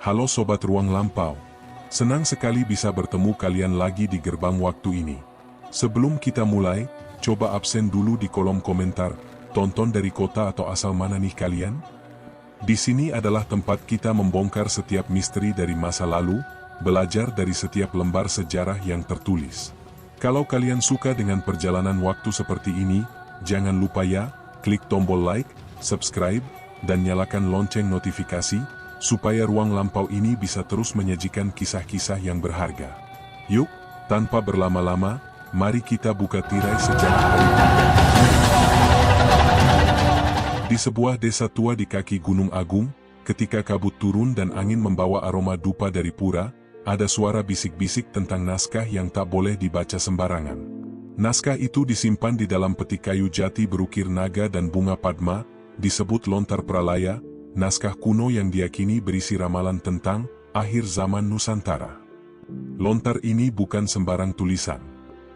Halo Sobat Ruang Lampau. Senang sekali bisa bertemu kalian lagi di gerbang waktu ini. Sebelum kita mulai, coba absen dulu di kolom komentar, tonton dari kota atau asal mana nih kalian? Di sini adalah tempat kita membongkar setiap misteri dari masa lalu, belajar dari setiap lembar sejarah yang tertulis. Kalau kalian suka dengan perjalanan waktu seperti ini, jangan lupa ya, klik tombol like, subscribe, dan nyalakan lonceng notifikasi, supaya Ruang Lampau ini bisa terus menyajikan kisah-kisah yang berharga. Yuk, tanpa berlama-lama, mari kita buka tirai sejarah hari ini. Di sebuah desa tua di kaki Gunung Agung, ketika kabut turun dan angin membawa aroma dupa dari pura, ada suara bisik-bisik tentang naskah yang tak boleh dibaca sembarangan. Naskah itu disimpan di dalam peti kayu jati berukir naga dan bunga padma, disebut Lontar Pralaya, naskah kuno yang diyakini berisi ramalan tentang akhir zaman Nusantara. Lontar ini bukan sembarang tulisan.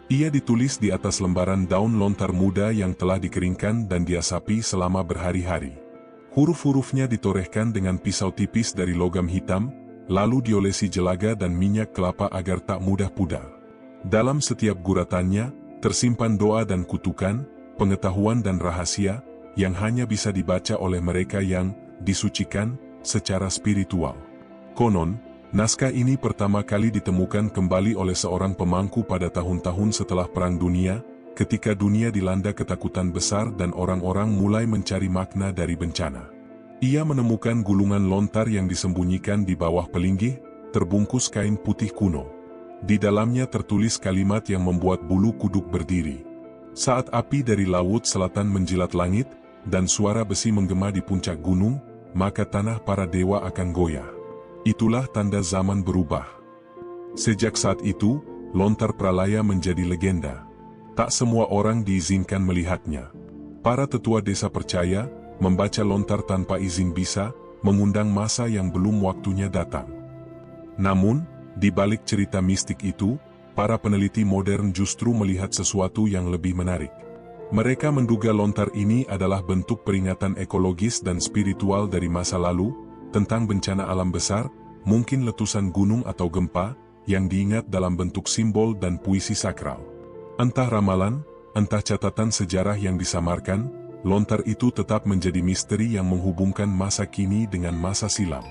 Ia ditulis di atas lembaran daun lontar muda yang telah dikeringkan dan diasapi selama berhari-hari. Huruf-hurufnya ditorehkan dengan pisau tipis dari logam hitam, lalu diolesi jelaga dan minyak kelapa agar tak mudah pudar. Dalam setiap guratannya, tersimpan doa dan kutukan, pengetahuan dan rahasia, yang hanya bisa dibaca oleh mereka yang disucikan secara spiritual. Konon, naskah ini pertama kali ditemukan kembali oleh seorang pemangku pada tahun-tahun setelah Perang Dunia, ketika dunia dilanda ketakutan besar dan orang-orang mulai mencari makna dari bencana. Ia menemukan gulungan lontar yang disembunyikan di bawah pelinggih, terbungkus kain putih kuno. Di dalamnya tertulis kalimat yang membuat bulu kuduk berdiri. Saat api dari laut selatan menjilat langit, dan suara besi menggema di puncak gunung, maka tanah para dewa akan goyah. Itulah tanda zaman berubah. Sejak saat itu, Lontar Pralaya menjadi legenda. Tak semua orang diizinkan melihatnya. Para tetua desa percaya, membaca lontar tanpa izin bisa mengundang masa yang belum waktunya datang. Namun, di balik cerita mistik itu, para peneliti modern justru melihat sesuatu yang lebih menarik. Mereka menduga lontar ini adalah bentuk peringatan ekologis dan spiritual dari masa lalu, tentang bencana alam besar, mungkin letusan gunung atau gempa, yang diingat dalam bentuk simbol dan puisi sakral. Entah ramalan, entah catatan sejarah yang disamarkan, lontar itu tetap menjadi misteri yang menghubungkan masa kini dengan masa silam.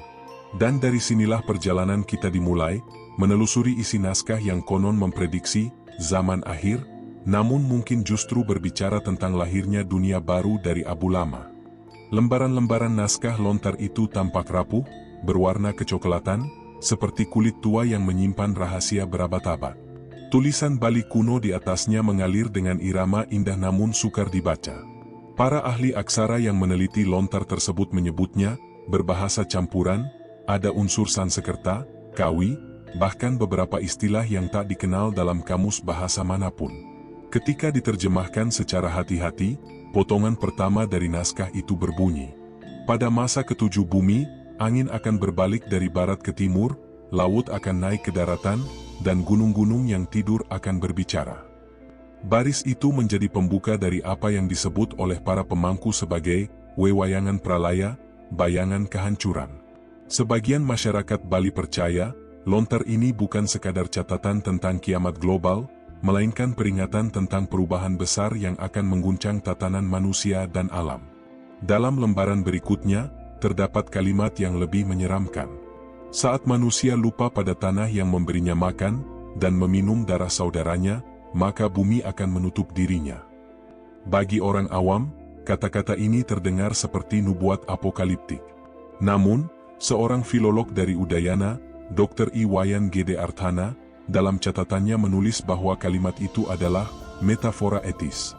Dan dari sinilah perjalanan kita dimulai, menelusuri isi naskah yang konon memprediksi zaman akhir, namun mungkin justru berbicara tentang lahirnya dunia baru dari abu lama. Lembaran-lembaran naskah lontar itu tampak rapuh, berwarna kecoklatan, seperti kulit tua yang menyimpan rahasia berabad-abad. Tulisan Bali kuno di atasnya mengalir dengan irama indah namun sukar dibaca. Para ahli aksara yang meneliti lontar tersebut menyebutnya berbahasa campuran, ada unsur Sansekerta, Kawi, bahkan beberapa istilah yang tak dikenal dalam kamus bahasa manapun. Ketika diterjemahkan secara hati-hati, potongan pertama dari naskah itu berbunyi, pada masa ketujuh bumi, angin akan berbalik dari barat ke timur, laut akan naik ke daratan, dan gunung-gunung yang tidur akan berbicara. Baris itu menjadi pembuka dari apa yang disebut oleh para pemangku sebagai wewayangan pralaya, bayangan kehancuran. Sebagian masyarakat Bali percaya, lontar ini bukan sekadar catatan tentang kiamat global, melainkan peringatan tentang perubahan besar yang akan mengguncang tatanan manusia dan alam. Dalam lembaran berikutnya, terdapat kalimat yang lebih menyeramkan. Saat manusia lupa pada tanah yang memberinya makan, dan meminum darah saudaranya, maka bumi akan menutup dirinya. Bagi orang awam, kata-kata ini terdengar seperti nubuat apokaliptik. Namun, seorang filolog dari Udayana, Dr. I. Wayan Gede Arthana, dalam catatannya menulis bahwa kalimat itu adalah metafora etis.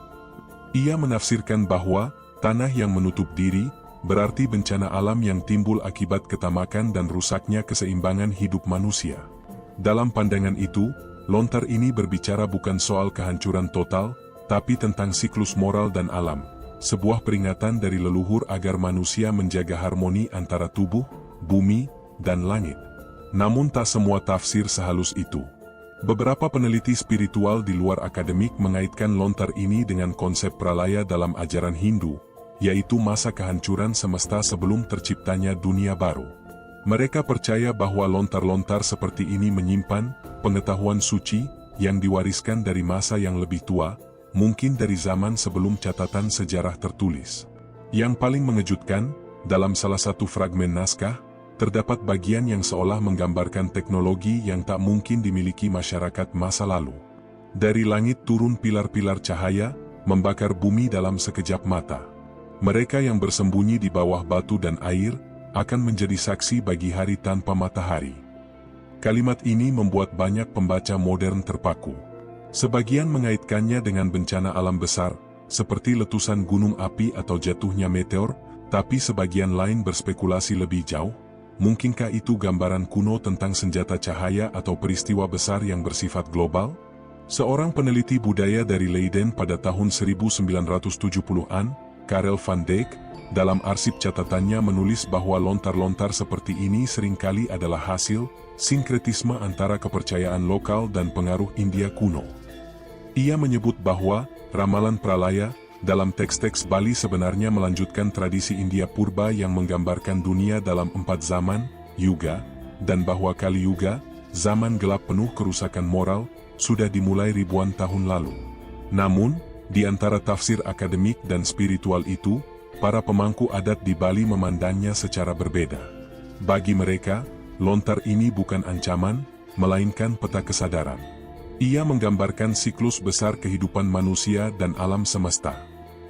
Ia menafsirkan bahwa tanah yang menutup diri berarti bencana alam yang timbul akibat ketamakan dan rusaknya keseimbangan hidup manusia. Dalam pandangan itu, lontar ini berbicara bukan soal kehancuran total, tapi tentang siklus moral dan alam, sebuah peringatan dari leluhur agar manusia menjaga harmoni antara tubuh, bumi, dan langit. Namun tak semua tafsir sehalus itu. Beberapa peneliti spiritual di luar akademik mengaitkan lontar ini dengan konsep pralaya dalam ajaran Hindu, yaitu masa kehancuran semesta sebelum terciptanya dunia baru. Mereka percaya bahwa lontar-lontar seperti ini menyimpan pengetahuan suci yang diwariskan dari masa yang lebih tua, mungkin dari zaman sebelum catatan sejarah tertulis. Yang paling mengejutkan, dalam salah satu fragmen naskah, terdapat bagian yang seolah menggambarkan teknologi yang tak mungkin dimiliki masyarakat masa lalu. Dari langit turun pilar-pilar cahaya, membakar bumi dalam sekejap mata. Mereka yang bersembunyi di bawah batu dan air, akan menjadi saksi bagi hari tanpa matahari. Kalimat ini membuat banyak pembaca modern terpaku. Sebagian mengaitkannya dengan bencana alam besar, seperti letusan gunung api atau jatuhnya meteor, tapi sebagian lain berspekulasi lebih jauh. Mungkinkah itu gambaran kuno tentang senjata cahaya atau peristiwa besar yang bersifat global? Seorang peneliti budaya dari Leiden pada tahun 1970-an, Karel van Dijk, dalam arsip catatannya menulis bahwa lontar-lontar seperti ini seringkali adalah hasil sinkretisme antara kepercayaan lokal dan pengaruh India kuno. Ia menyebut bahwa ramalan pralaya dalam teks-teks Bali sebenarnya melanjutkan tradisi India purba yang menggambarkan dunia dalam 4 zaman, yuga, dan bahwa Kali Yuga, zaman gelap penuh kerusakan moral, sudah dimulai ribuan tahun lalu. Namun, di antara tafsir akademik dan spiritual itu, para pemangku adat di Bali memandangnya secara berbeda. Bagi mereka, lontar ini bukan ancaman, melainkan peta kesadaran. Ia menggambarkan siklus besar kehidupan manusia dan alam semesta.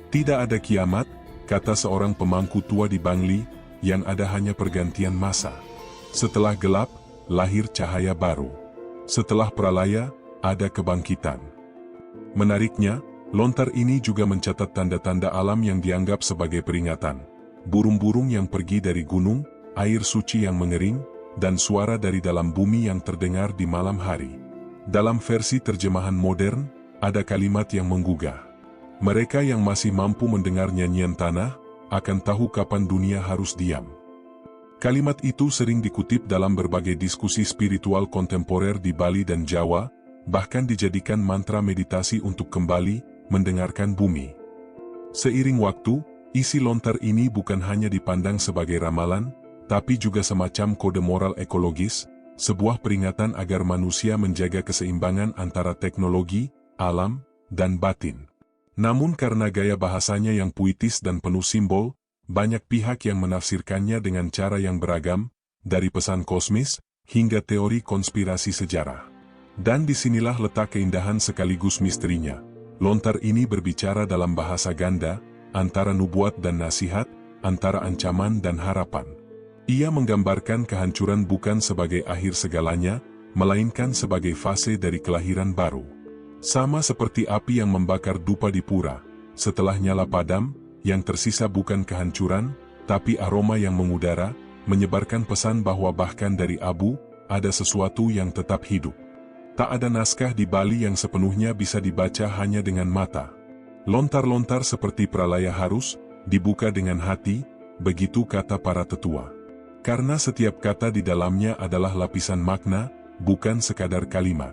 Tidak ada kiamat, kata seorang pemangku tua di Bangli, yang ada hanya pergantian masa. Setelah gelap, lahir cahaya baru. Setelah pralaya, ada kebangkitan. Menariknya, lontar ini juga mencatat tanda-tanda alam yang dianggap sebagai peringatan. Burung-burung yang pergi dari gunung, air suci yang mengering, dan suara dari dalam bumi yang terdengar di malam hari. Dalam versi terjemahan modern, ada kalimat yang menggugah. Mereka yang masih mampu mendengar nyanyian tanah, akan tahu kapan dunia harus diam. Kalimat itu sering dikutip dalam berbagai diskusi spiritual kontemporer di Bali dan Jawa, bahkan dijadikan mantra meditasi untuk kembali mendengarkan bumi. Seiring waktu, isi lontar ini bukan hanya dipandang sebagai ramalan, tapi juga semacam kode moral ekologis, sebuah peringatan agar manusia menjaga keseimbangan antara teknologi, alam, dan batin. Namun karena gaya bahasanya yang puitis dan penuh simbol, banyak pihak yang menafsirkannya dengan cara yang beragam, dari pesan kosmis, hingga teori konspirasi sejarah. Dan disinilah letak keindahan sekaligus misterinya. Lontar ini berbicara dalam bahasa ganda, antara nubuat dan nasihat, antara ancaman dan harapan. Ia menggambarkan kehancuran bukan sebagai akhir segalanya, melainkan sebagai fase dari kelahiran baru. Sama seperti api yang membakar dupa di pura, setelah nyala padam, yang tersisa bukan kehancuran, tapi aroma yang mengudara, menyebarkan pesan bahwa bahkan dari abu, ada sesuatu yang tetap hidup. Tak ada naskah di Bali yang sepenuhnya bisa dibaca hanya dengan mata. Lontar-lontar seperti pralaya harus dibuka dengan hati, begitu kata para tetua. Karena setiap kata di dalamnya adalah lapisan makna, bukan sekadar kalimat.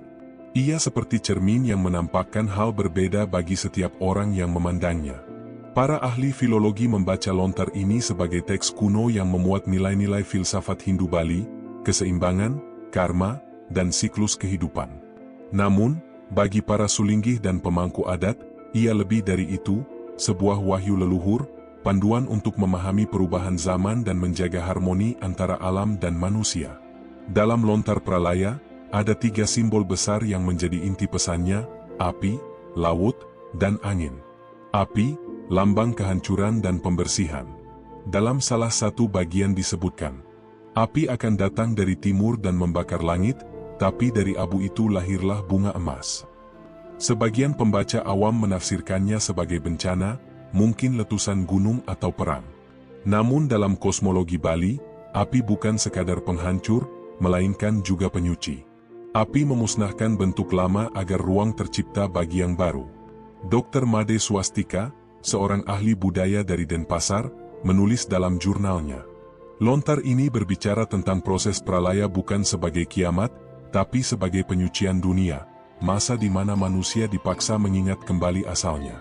Ia seperti cermin yang menampakkan hal berbeda bagi setiap orang yang memandangnya. Para ahli filologi membaca lontar ini sebagai teks kuno yang memuat nilai-nilai filsafat Hindu Bali, keseimbangan, karma, dan siklus kehidupan. Namun, bagi para sulinggih dan pemangku adat, ia lebih dari itu, sebuah wahyu leluhur, panduan untuk memahami perubahan zaman dan menjaga harmoni antara alam dan manusia. Dalam lontar pralaya, ada 3 simbol besar yang menjadi inti pesannya, api, laut, dan angin. Api, lambang kehancuran dan pembersihan. Dalam salah satu bagian disebutkan, api akan datang dari timur dan membakar langit, tapi dari abu itu lahirlah bunga emas. Sebagian pembaca awam menafsirkannya sebagai bencana, mungkin letusan gunung atau perang. Namun dalam kosmologi Bali, api bukan sekadar penghancur, melainkan juga penyuci. Api memusnahkan bentuk lama agar ruang tercipta bagi yang baru. Dr. Made Swastika, seorang ahli budaya dari Denpasar, menulis dalam jurnalnya. Lontar ini berbicara tentang proses pralaya bukan sebagai kiamat, tapi sebagai penyucian dunia, masa di mana manusia dipaksa mengingat kembali asalnya.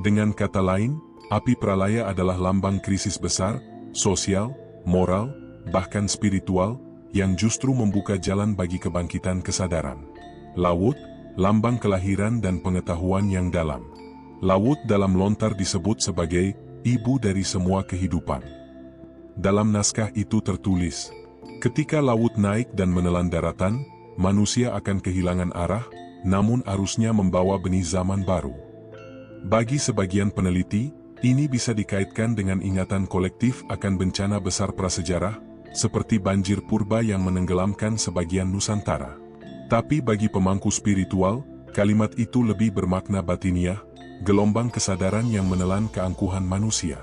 Dengan kata lain, api pralaya adalah lambang krisis besar, sosial, moral, bahkan spiritual, yang justru membuka jalan bagi kebangkitan kesadaran. Laut, lambang kelahiran dan pengetahuan yang dalam. Laut dalam lontar disebut sebagai ibu dari semua kehidupan. Dalam naskah itu tertulis, ketika laut naik dan menelan daratan, manusia akan kehilangan arah, namun arusnya membawa benih zaman baru. Bagi sebagian peneliti, ini bisa dikaitkan dengan ingatan kolektif akan bencana besar prasejarah, seperti banjir purba yang menenggelamkan sebagian Nusantara. Tapi bagi pemangku spiritual, kalimat itu lebih bermakna batiniah, gelombang kesadaran yang menelan keangkuhan manusia.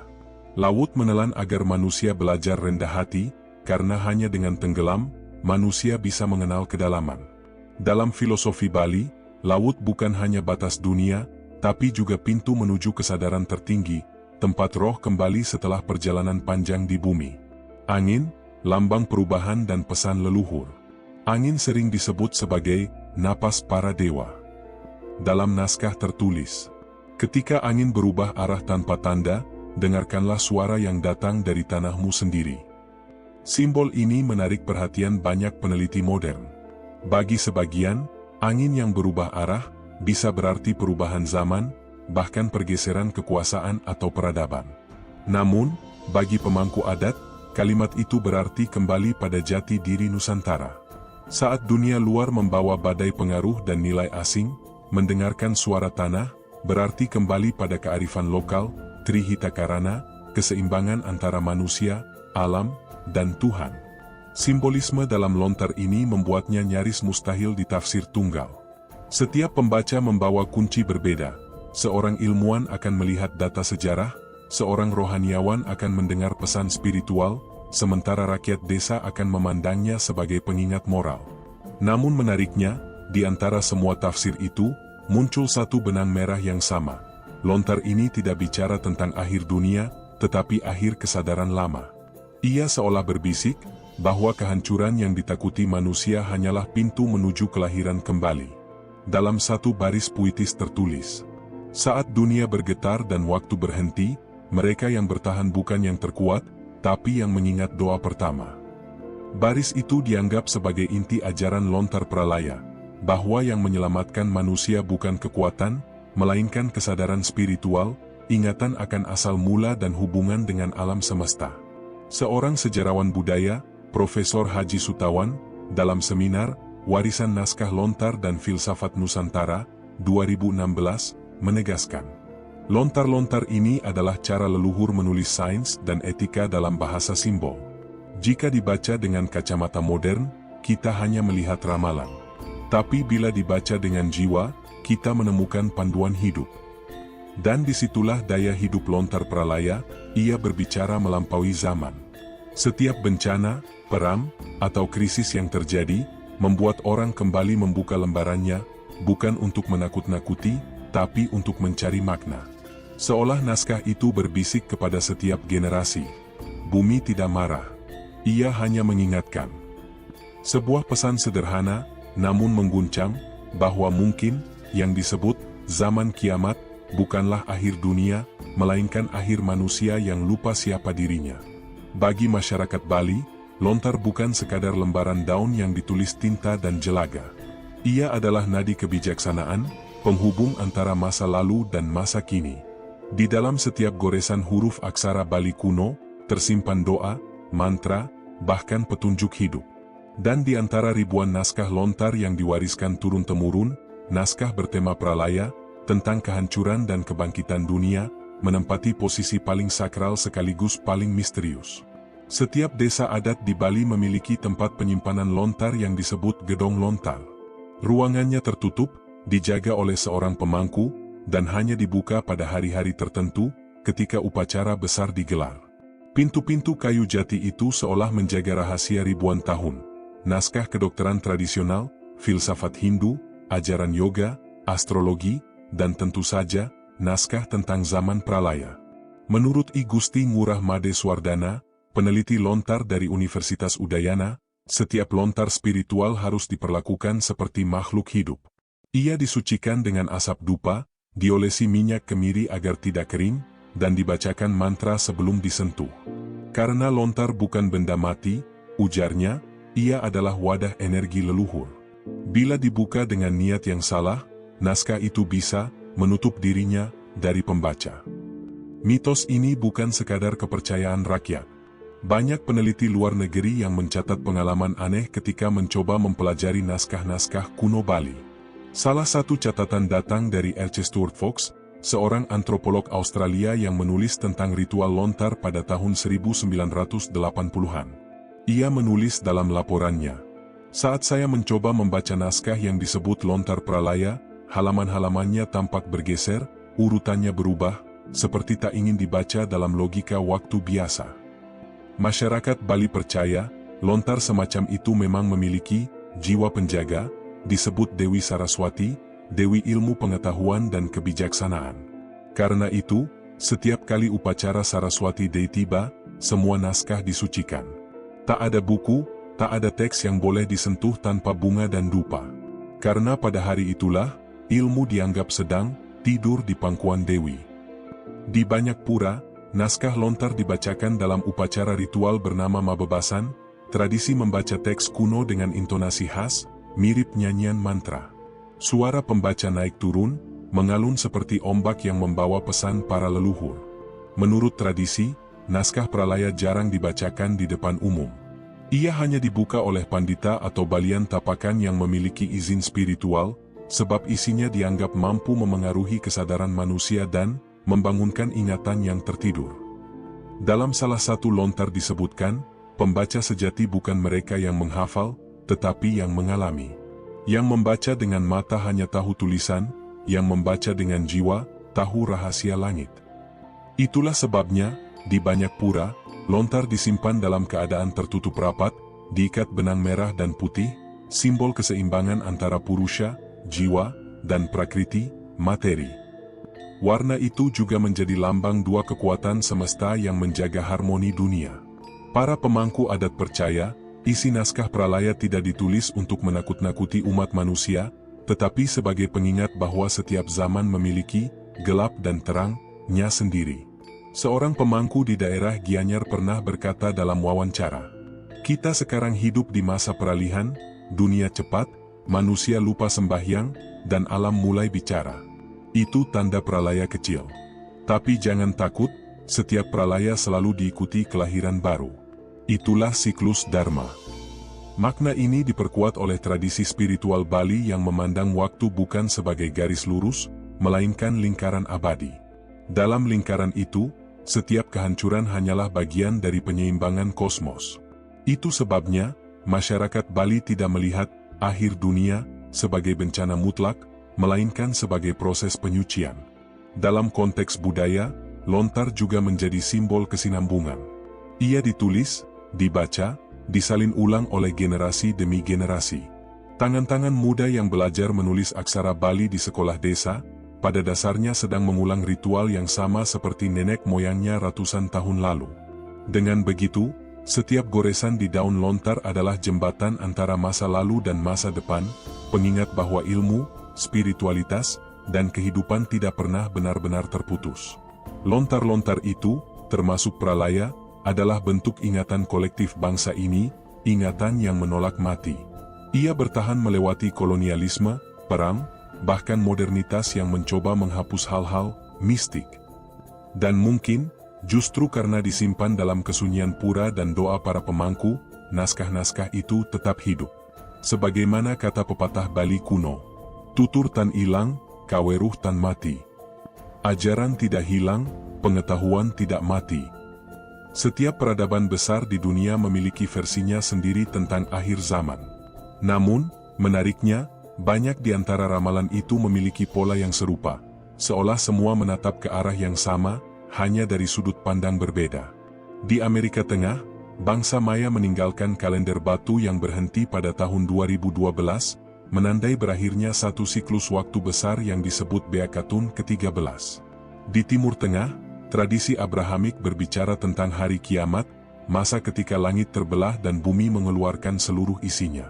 Laut menelan agar manusia belajar rendah hati, karena hanya dengan tenggelam, manusia bisa mengenal kedalaman. Dalam filosofi Bali, laut bukan hanya batas dunia, tapi juga pintu menuju kesadaran tertinggi, tempat roh kembali setelah perjalanan panjang di bumi. Angin, lambang perubahan dan pesan leluhur. Angin sering disebut sebagai napas para dewa. Dalam naskah tertulis, ketika angin berubah arah tanpa tanda, dengarkanlah suara yang datang dari tanahmu sendiri. Simbol ini menarik perhatian banyak peneliti modern. Bagi sebagian, angin yang berubah arah bisa berarti perubahan zaman, bahkan pergeseran kekuasaan atau peradaban. Namun, bagi pemangku adat, kalimat itu berarti kembali pada jati diri Nusantara. Saat dunia luar membawa badai pengaruh dan nilai asing, mendengarkan suara tanah, berarti kembali pada kearifan lokal, Trihita Karana, keseimbangan antara manusia, alam, dan Tuhan. Simbolisme dalam lontar ini membuatnya nyaris mustahil ditafsir tunggal. Setiap pembaca membawa kunci berbeda. Seorang ilmuwan akan melihat data sejarah, seorang rohaniawan akan mendengar pesan spiritual, sementara rakyat desa akan memandangnya sebagai pengingat moral. Namun menariknya, di antara semua tafsir itu, muncul satu benang merah yang sama. Lontar ini tidak bicara tentang akhir dunia, tetapi akhir kesadaran lama. Ia seolah berbisik, bahwa kehancuran yang ditakuti manusia hanyalah pintu menuju kelahiran kembali. Dalam satu baris puitis tertulis, saat dunia bergetar dan waktu berhenti, mereka yang bertahan bukan yang terkuat, tapi yang mengingat doa pertama. Baris itu dianggap sebagai inti ajaran lontar pralaya, bahwa yang menyelamatkan manusia bukan kekuatan, melainkan kesadaran spiritual, ingatan akan asal mula dan hubungan dengan alam semesta. Seorang sejarawan budaya, Profesor Haji Sutawan, dalam seminar Warisan Naskah Lontar dan Filsafat Nusantara, 2016, menegaskan, lontar-lontar ini adalah cara leluhur menulis sains dan etika dalam bahasa simbol. Jika dibaca dengan kacamata modern, kita hanya melihat ramalan. Tapi bila dibaca dengan jiwa, kita menemukan panduan hidup. Dan disitulah daya hidup lontar pralaya, ia berbicara melampaui zaman. Setiap bencana, perang, atau krisis yang terjadi, membuat orang kembali membuka lembarannya, bukan untuk menakut-nakuti, tapi untuk mencari makna. Seolah naskah itu berbisik kepada setiap generasi. Bumi tidak marah. Ia hanya mengingatkan. Sebuah pesan sederhana, namun mengguncang, bahwa mungkin, yang disebut, zaman kiamat, bukanlah akhir dunia, melainkan akhir manusia yang lupa siapa dirinya. Bagi masyarakat Bali, lontar bukan sekadar lembaran daun yang ditulis tinta dan jelaga. Ia adalah nadi kebijaksanaan, penghubung antara masa lalu dan masa kini. Di dalam setiap goresan huruf aksara Bali kuno, tersimpan doa, mantra, bahkan petunjuk hidup. Dan di antara ribuan naskah lontar yang diwariskan turun-temurun, naskah bertema pralaya, tentang kehancuran dan kebangkitan dunia, menempati posisi paling sakral sekaligus paling misterius. Setiap desa adat di Bali memiliki tempat penyimpanan lontar yang disebut gedong lontar. Ruangannya tertutup, dijaga oleh seorang pemangku, dan hanya dibuka pada hari-hari tertentu, ketika upacara besar digelar. Pintu-pintu kayu jati itu seolah menjaga rahasia ribuan tahun. Naskah kedokteran tradisional, filsafat Hindu, ajaran yoga, astrologi, dan tentu saja, naskah tentang zaman pralaya. Menurut I Gusti Ngurah Made Swardana, peneliti lontar dari Universitas Udayana, setiap lontar spiritual harus diperlakukan seperti makhluk hidup. Ia disucikan dengan asap dupa, diolesi minyak kemiri agar tidak kering, dan dibacakan mantra sebelum disentuh. Karena lontar bukan benda mati, Ujarnya, ia adalah wadah energi leluhur. Bila dibuka dengan niat yang salah, naskah itu bisa menutup dirinya dari pembaca. Mitos ini bukan sekadar kepercayaan rakyat. Banyak peneliti luar negeri yang mencatat pengalaman aneh ketika mencoba mempelajari naskah-naskah kuno Bali. Salah satu catatan datang dari R.C. Stuart Fox, seorang antropolog Australia yang menulis tentang ritual lontar pada tahun 1980-an. Ia menulis dalam laporannya, "Saat saya mencoba membaca naskah yang disebut lontar pralaya, halaman-halamannya tampak bergeser, urutannya berubah, seperti tak ingin dibaca dalam logika waktu biasa." Masyarakat Bali percaya, lontar semacam itu memang memiliki jiwa penjaga, disebut Dewi Saraswati, Dewi ilmu pengetahuan dan kebijaksanaan. Karena itu, setiap kali upacara Saraswati Day tiba, semua naskah disucikan. Tak ada buku, tak ada teks yang boleh disentuh tanpa bunga dan dupa. Karena pada hari itulah, ilmu dianggap sedang tidur di pangkuan Dewi. Di banyak pura, naskah lontar dibacakan dalam upacara ritual bernama Mabebasan, tradisi membaca teks kuno dengan intonasi khas, mirip nyanyian mantra. Suara pembaca naik turun, mengalun seperti ombak yang membawa pesan para leluhur. Menurut tradisi, naskah pralaya jarang dibacakan di depan umum. Ia hanya dibuka oleh pandita atau balian tapakan yang memiliki izin spiritual, sebab isinya dianggap mampu memengaruhi kesadaran manusia dan membangunkan ingatan yang tertidur. Dalam salah satu lontar disebutkan, pembaca sejati bukan mereka yang menghafal, tetapi yang mengalami. Yang membaca dengan mata hanya tahu tulisan, yang membaca dengan jiwa, tahu rahasia langit. Itulah sebabnya, di banyak pura, lontar disimpan dalam keadaan tertutup rapat, diikat benang merah dan putih, simbol keseimbangan antara purusha, jiwa, dan prakriti, materi. Warna itu juga menjadi lambang dua kekuatan semesta yang menjaga harmoni dunia. Para pemangku adat percaya, isi naskah pralaya tidak ditulis untuk menakut-nakuti umat manusia, tetapi sebagai pengingat bahwa setiap zaman memiliki gelap dan terangnya sendiri. Seorang pemangku di daerah Gianyar pernah berkata dalam wawancara, "Kita sekarang hidup di masa peralihan, dunia cepat, manusia lupa sembahyang, dan alam mulai bicara. Itu tanda pralaya kecil. Tapi jangan takut, setiap pralaya selalu diikuti kelahiran baru. Itulah siklus Dharma." Makna ini diperkuat oleh tradisi spiritual Bali yang memandang waktu bukan sebagai garis lurus, melainkan lingkaran abadi. Dalam lingkaran itu, setiap kehancuran hanyalah bagian dari penyeimbangan kosmos. Itu sebabnya, masyarakat Bali tidak melihat akhir dunia sebagai bencana mutlak, melainkan sebagai proses penyucian. Dalam konteks budaya, lontar juga menjadi simbol kesinambungan. Ia ditulis, dibaca, disalin ulang oleh generasi demi generasi. Tangan-tangan muda yang belajar menulis aksara Bali di sekolah desa, pada dasarnya sedang mengulang ritual yang sama seperti nenek moyangnya ratusan tahun lalu. Dengan begitu, setiap goresan di daun lontar adalah jembatan antara masa lalu dan masa depan, pengingat bahwa ilmu, spiritualitas, dan kehidupan tidak pernah benar-benar terputus. Lontar-lontar itu, termasuk pralaya, adalah bentuk ingatan kolektif bangsa ini, ingatan yang menolak mati. Ia bertahan melewati kolonialisme, perang, bahkan modernitas yang mencoba menghapus hal-hal mistik. Dan mungkin, justru karena disimpan dalam kesunyian pura dan doa para pemangku, naskah-naskah itu tetap hidup. Sebagaimana kata pepatah Bali kuno, "Tutur tan ilang, kaweruh tan mati." Ajaran tidak hilang, pengetahuan tidak mati. Setiap peradaban besar di dunia memiliki versinya sendiri tentang akhir zaman. Namun, menariknya, banyak di antara ramalan itu memiliki pola yang serupa, seolah semua menatap ke arah yang sama, hanya dari sudut pandang berbeda. Di Amerika Tengah, bangsa Maya meninggalkan kalender batu yang berhenti pada tahun 2012, menandai berakhirnya satu siklus waktu besar yang disebut Beakatun ke-13. Di Timur Tengah, tradisi Abrahamik berbicara tentang hari kiamat, masa ketika langit terbelah dan bumi mengeluarkan seluruh isinya.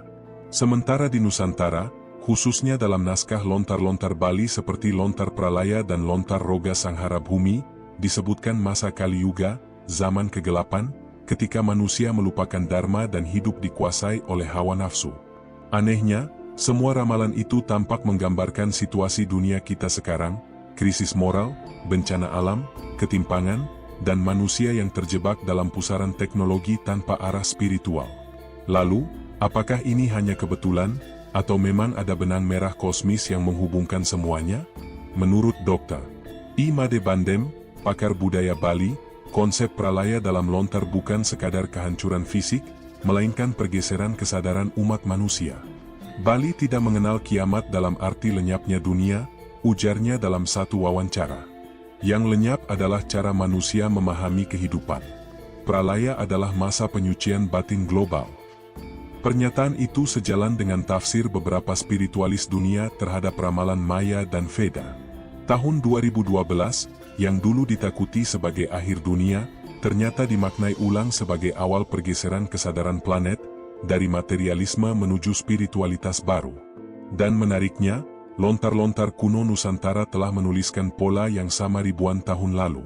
Sementara di Nusantara, khususnya dalam naskah lontar-lontar Bali seperti lontar pralaya dan lontar roga Sanghara Bhumi, disebutkan masa Kali Yuga, zaman kegelapan, ketika manusia melupakan dharma dan hidup dikuasai oleh hawa nafsu. Anehnya, semua ramalan itu tampak menggambarkan situasi dunia kita sekarang, krisis moral, bencana alam, ketimpangan, dan manusia yang terjebak dalam pusaran teknologi tanpa arah spiritual. Lalu, apakah ini hanya kebetulan, atau memang ada benang merah kosmis yang menghubungkan semuanya? Menurut Dr. I. Made Bandem, pakar budaya Bali, konsep pralaya dalam lontar bukan sekadar kehancuran fisik, melainkan pergeseran kesadaran umat manusia. Bali tidak mengenal kiamat dalam arti lenyapnya dunia, ujarnya dalam satu wawancara. Yang lenyap adalah cara manusia memahami kehidupan. Pralaya adalah masa penyucian batin global. Pernyataan itu sejalan dengan tafsir beberapa spiritualis dunia terhadap ramalan Maya dan Veda. Tahun 2012, yang dulu ditakuti sebagai akhir dunia, ternyata dimaknai ulang sebagai awal pergeseran kesadaran planet, dari materialisme menuju spiritualitas baru. Dan menariknya, lontar-lontar kuno Nusantara telah menuliskan pola yang sama ribuan tahun lalu.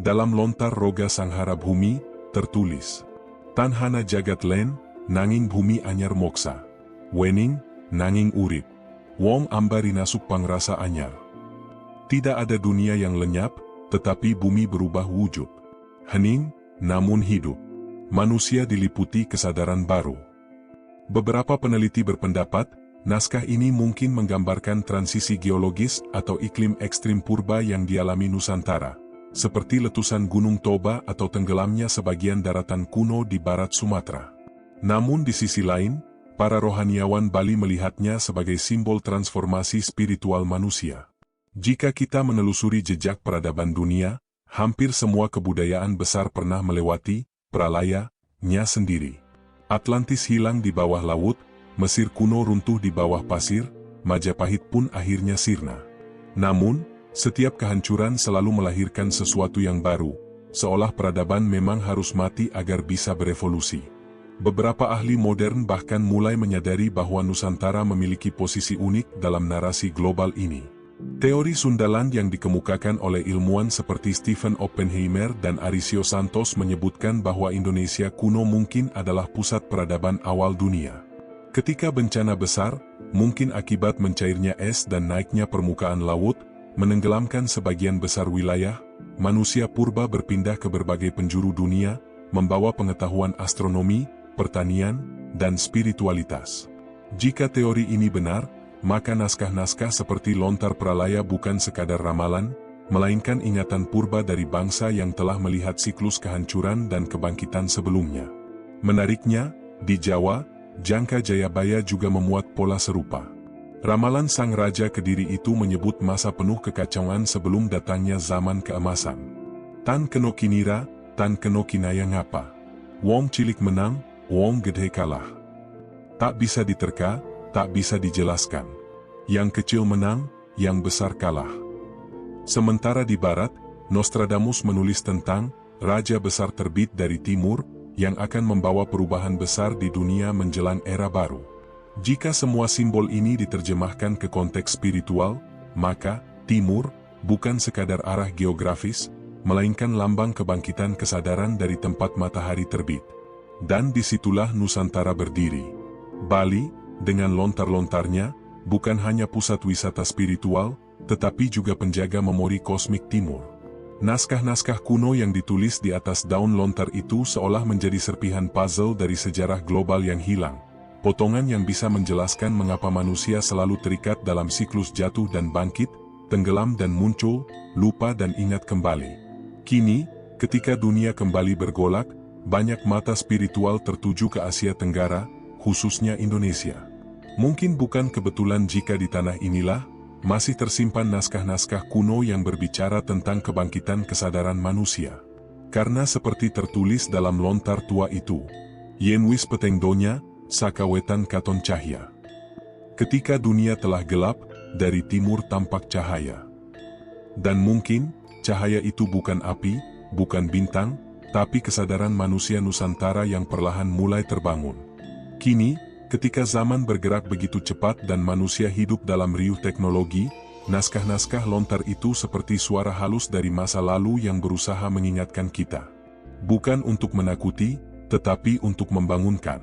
Dalam lontar Roga Sanghara Bhumi, tertulis, Tan hana jagat len, nanging bumi anyar moksa. Wening, nanging urip. Wong ambari nasuk pangrasa anyar. Tidak ada dunia yang lenyap, tetapi bumi berubah wujud. Hening, namun hidup. Manusia diliputi kesadaran baru. Beberapa peneliti berpendapat, naskah ini mungkin menggambarkan transisi geologis atau iklim ekstrim purba yang dialami Nusantara, seperti letusan Gunung Toba atau tenggelamnya sebagian daratan kuno di barat Sumatera. Namun di sisi lain, para rohaniawan Bali melihatnya sebagai simbol transformasi spiritual manusia. Jika kita menelusuri jejak peradaban dunia, hampir semua kebudayaan besar pernah melewati pralaya-nya sendiri. Atlantis hilang di bawah laut, Mesir kuno runtuh di bawah pasir, Majapahit pun akhirnya sirna. Namun, setiap kehancuran selalu melahirkan sesuatu yang baru, seolah peradaban memang harus mati agar bisa berevolusi. Beberapa ahli modern bahkan mulai menyadari bahwa Nusantara memiliki posisi unik dalam narasi global ini. Teori Sundaland yang dikemukakan oleh ilmuwan seperti Stephen Oppenheimer dan Arisio Santos menyebutkan bahwa Indonesia kuno mungkin adalah pusat peradaban awal dunia. Ketika bencana besar, mungkin akibat mencairnya es dan naiknya permukaan laut, menenggelamkan sebagian besar wilayah, manusia purba berpindah ke berbagai penjuru dunia, membawa pengetahuan astronomi, pertanian, dan spiritualitas. Jika teori ini benar, maka naskah-naskah seperti Lontar Pralaya bukan sekadar ramalan, melainkan ingatan purba dari bangsa yang telah melihat siklus kehancuran dan kebangkitan sebelumnya. Menariknya, di Jawa, Jangka Jayabaya juga memuat pola serupa. Ramalan Sang Raja Kediri itu menyebut masa penuh kekacauan sebelum datangnya zaman keemasan. Tan keno kinira, tan keno kinaya ngapa. Wong cilik menang, wong gede kalah. Tak bisa diterka, tak bisa dijelaskan. Yang kecil menang, yang besar kalah. Sementara di barat, Nostradamus menulis tentang Raja Besar terbit dari timur, yang akan membawa perubahan besar di dunia menjelang era baru. Jika semua simbol ini diterjemahkan ke konteks spiritual, maka timur bukan sekadar arah geografis, melainkan lambang kebangkitan kesadaran dari tempat matahari terbit. Dan disitulah Nusantara berdiri. Bali, dengan lontar-lontarnya, bukan hanya pusat wisata spiritual, tetapi juga penjaga memori kosmik timur. Naskah-naskah kuno yang ditulis di atas daun lontar itu seolah menjadi serpihan puzzle dari sejarah global yang hilang. Potongan yang bisa menjelaskan mengapa manusia selalu terikat dalam siklus jatuh dan bangkit, tenggelam dan muncul, lupa dan ingat kembali. Kini, ketika dunia kembali bergolak, banyak mata spiritual tertuju ke Asia Tenggara, khususnya Indonesia. Mungkin bukan kebetulan jika di tanah inilah, masih tersimpan naskah-naskah kuno yang berbicara tentang kebangkitan kesadaran manusia. Karena seperti tertulis dalam lontar tua itu, yen wis peteng donya, sakawetan katon cahya. Ketika dunia telah gelap, dari timur tampak cahaya. Dan mungkin, cahaya itu bukan api, bukan bintang, tapi kesadaran manusia Nusantara yang perlahan mulai terbangun. Kini, ketika zaman bergerak begitu cepat dan manusia hidup dalam riuh teknologi, naskah-naskah lontar itu seperti suara halus dari masa lalu yang berusaha mengingatkan kita. Bukan untuk menakuti, tetapi untuk membangunkan.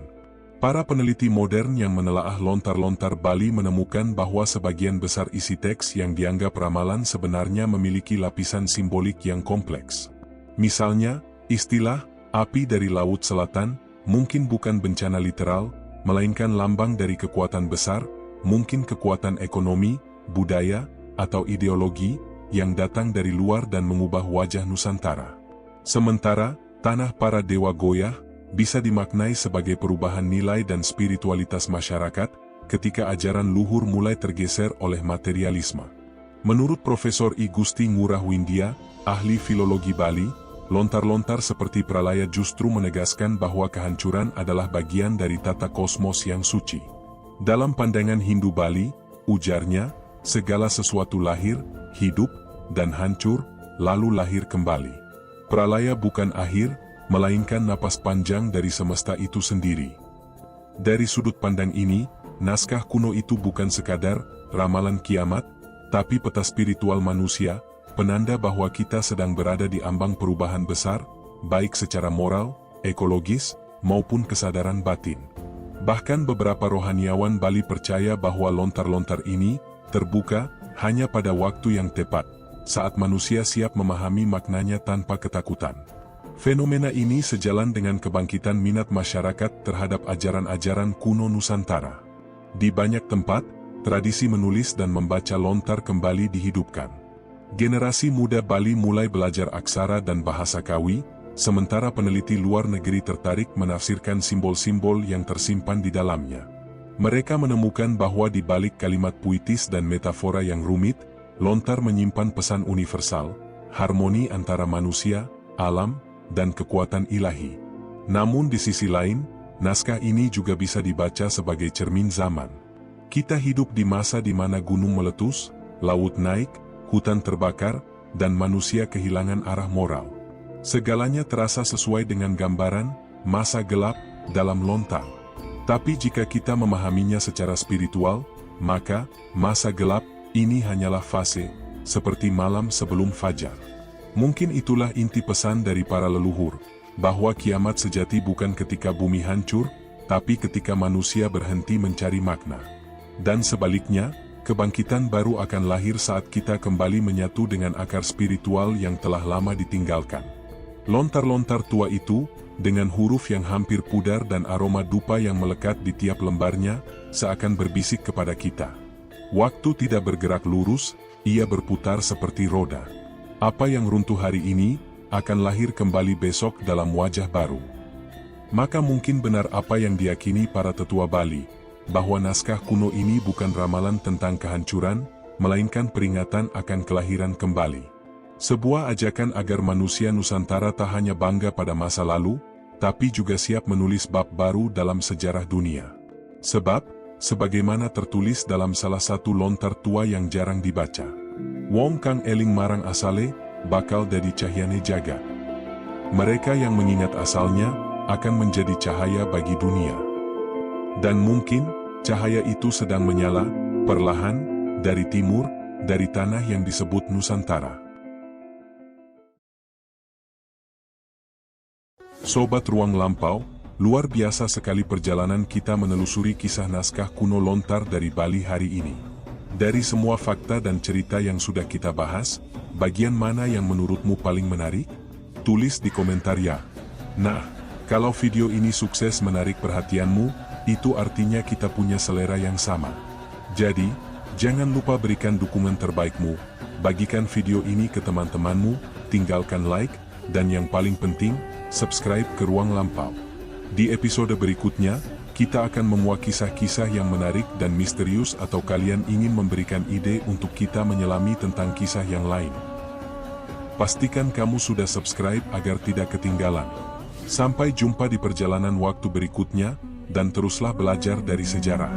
Para peneliti modern yang menelaah lontar-lontar Bali menemukan bahwa sebagian besar isi teks yang dianggap ramalan sebenarnya memiliki lapisan simbolik yang kompleks. Misalnya, istilah api dari Laut Selatan mungkin bukan bencana literal, melainkan lambang dari kekuatan besar, mungkin kekuatan ekonomi, budaya, atau ideologi yang datang dari luar dan mengubah wajah Nusantara. Sementara, tanah para dewa goyah bisa dimaknai sebagai perubahan nilai dan spiritualitas masyarakat ketika ajaran luhur mulai tergeser oleh materialisme. Menurut Profesor I Gusti Ngurah Windia, ahli filologi Bali, lontar-lontar seperti pralaya justru menegaskan bahwa kehancuran adalah bagian dari tata kosmos yang suci. Dalam pandangan Hindu Bali, ujarnya, segala sesuatu lahir, hidup, dan hancur, lalu lahir kembali. Pralaya bukan akhir, melainkan napas panjang dari semesta itu sendiri. Dari sudut pandang ini, naskah kuno itu bukan sekadar ramalan kiamat, tapi peta spiritual manusia, penanda bahwa kita sedang berada di ambang perubahan besar, baik secara moral, ekologis, maupun kesadaran batin. Bahkan beberapa rohaniawan Bali percaya bahwa lontar-lontar ini terbuka hanya pada waktu yang tepat, saat manusia siap memahami maknanya tanpa ketakutan. Fenomena ini sejalan dengan kebangkitan minat masyarakat terhadap ajaran-ajaran kuno Nusantara. Di banyak tempat, tradisi menulis dan membaca lontar kembali dihidupkan. Generasi muda Bali mulai belajar aksara dan bahasa Kawi, sementara peneliti luar negeri tertarik menafsirkan simbol-simbol yang tersimpan di dalamnya. Mereka menemukan bahwa di balik kalimat puitis dan metafora yang rumit, lontar menyimpan pesan universal, harmoni antara manusia, alam, dan kekuatan ilahi. Namun di sisi lain, naskah ini juga bisa dibaca sebagai cermin zaman. Kita hidup di masa di mana gunung meletus, laut naik, hutan terbakar, dan manusia kehilangan arah moral. Segalanya terasa sesuai dengan gambaran masa gelap dalam lontar. Tapi jika kita memahaminya secara spiritual, maka masa gelap ini hanyalah fase, seperti malam sebelum fajar. Mungkin itulah inti pesan dari para leluhur, bahwa kiamat sejati bukan ketika bumi hancur, tapi ketika manusia berhenti mencari makna. Dan sebaliknya, kebangkitan baru akan lahir saat kita kembali menyatu dengan akar spiritual yang telah lama ditinggalkan. Lontar-lontar tua itu, dengan huruf yang hampir pudar dan aroma dupa yang melekat di tiap lembarnya, seakan berbisik kepada kita. Waktu tidak bergerak lurus, ia berputar seperti roda. Apa yang runtuh hari ini, akan lahir kembali besok dalam wajah baru. Maka mungkin benar apa yang diyakini para tetua Bali, bahwa naskah kuno ini bukan ramalan tentang kehancuran, melainkan peringatan akan kelahiran kembali. Sebuah ajakan agar manusia Nusantara tak hanya bangga pada masa lalu, tapi juga siap menulis bab baru dalam sejarah dunia. Sebab, sebagaimana tertulis dalam salah satu lontar tua yang jarang dibaca, wong kang eling marang asale, bakal dadi cahyane jagat. Mereka yang mengingat asalnya, akan menjadi cahaya bagi dunia. Dan mungkin, cahaya itu sedang menyala, perlahan, dari timur, dari tanah yang disebut Nusantara. Sobat Ruang Lampau, luar biasa sekali perjalanan kita menelusuri kisah naskah kuno lontar dari Bali hari ini. Dari semua fakta dan cerita yang sudah kita bahas, bagian mana yang menurutmu paling menarik? Tulis di komentar ya. Nah, kalau video ini sukses menarik perhatianmu, itu artinya kita punya selera yang sama. Jadi, jangan lupa berikan dukungan terbaikmu, bagikan video ini ke teman-temanmu, tinggalkan like, dan yang paling penting, subscribe ke Ruang Lampau. Di episode berikutnya, kita akan memuat kisah-kisah yang menarik dan misterius atau kalian ingin memberikan ide untuk kita menyelami tentang kisah yang lain. Pastikan kamu sudah subscribe agar tidak ketinggalan. Sampai jumpa di perjalanan waktu berikutnya, dan teruslah belajar dari sejarah.